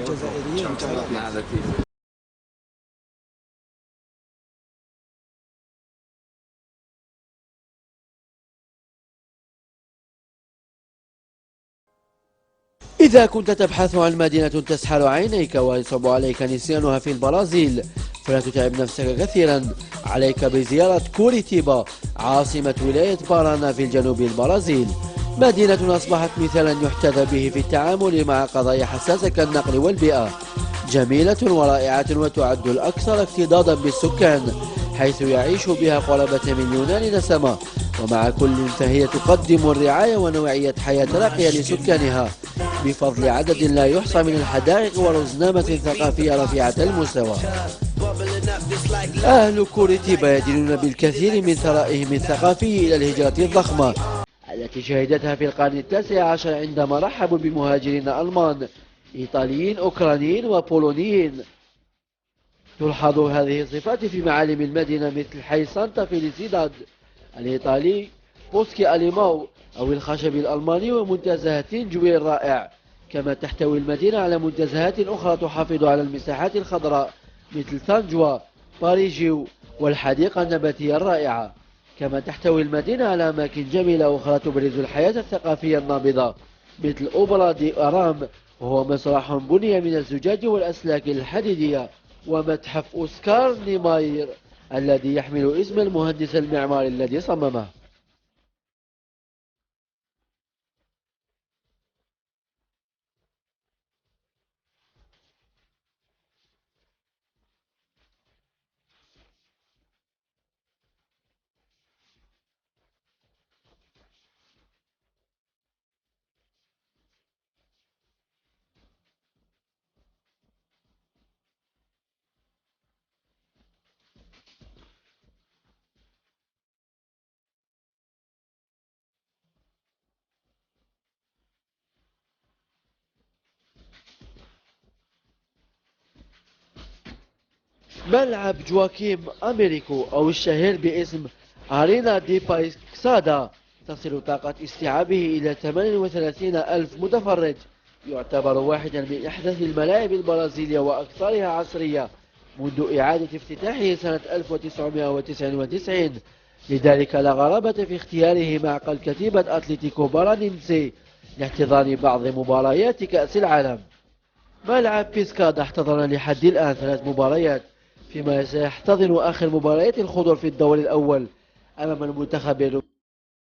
الجزائريين. إذا كنت تبحث عن مدينة تسحر عينيك ويصعب عليك نسيانها في البرازيل فلا تتعب نفسك كثيرا، عليك بزيارة كوريتيبا عاصمة ولاية بارانا في الجنوب البرازيل. مدينة أصبحت مثالا يحتذى به في التعامل مع قضايا حساسة كالنقل والبيئة، جميلة ورائعة وتعد الأكثر اكتظاظا بالسكان حيث يعيش بها قرابة 2,000,000 نسمة، ومع كل فهي تقدم الرعاية ونوعية حياة راقية لسكانها بفضل عدد لا يحصى من الحدائق ورزنامة ثقافية رفيعة المستوى. أهل كوريتيبا يدينون بالكثير من ثرائهم الثقافي إلى الهجرة الضخمة التي شهدتها في القرن ال19 عندما رحبوا بمهاجرين ألمان، إيطاليين، أوكرانيين وبولونيين. تلحظ هذه الصفات في معالم المدينة مثل حي سانتا فيليسيداد الإيطالي، بوسكي أليماو أو الخشب الألماني ومنتزهات جويل رائع. كما تحتوي المدينة على منتزهات أخرى تحافظ على المساحات الخضراء مثل ثانجوا، باريجيو والحديقة النباتية الرائعة. كما تحتوي المدينة على أماكن جميلة أخرى تبرز الحياة الثقافية النابضة مثل أوبرا دي أرام وهو مسرح بني من الزجاج والأسلاك الحديدية، ومتحف أوسكار نيماير الذي يحمل اسم المهندس المعماري الذي صممه. ملعب جواكيم أمريكو أو الشهير باسم أرينا دي بايكسادا تصل طاقة استيعابه إلى 38 ألف متفرج، يعتبر واحدا من أحدث الملاعب البرازيلية وأكثرها عصرية منذ إعادة افتتاحه سنة 1999. لذلك لا غرابة في اختياره معقل كتيبة أتلتيكو بارانينسي لاحتضان بعض مباريات كأس العالم. ملعب بيسكادا احتضن لحد الآن 3 مباريات، فيما سيحتضن آخر مباريات الخضر في الدور الأول أمام المنتخب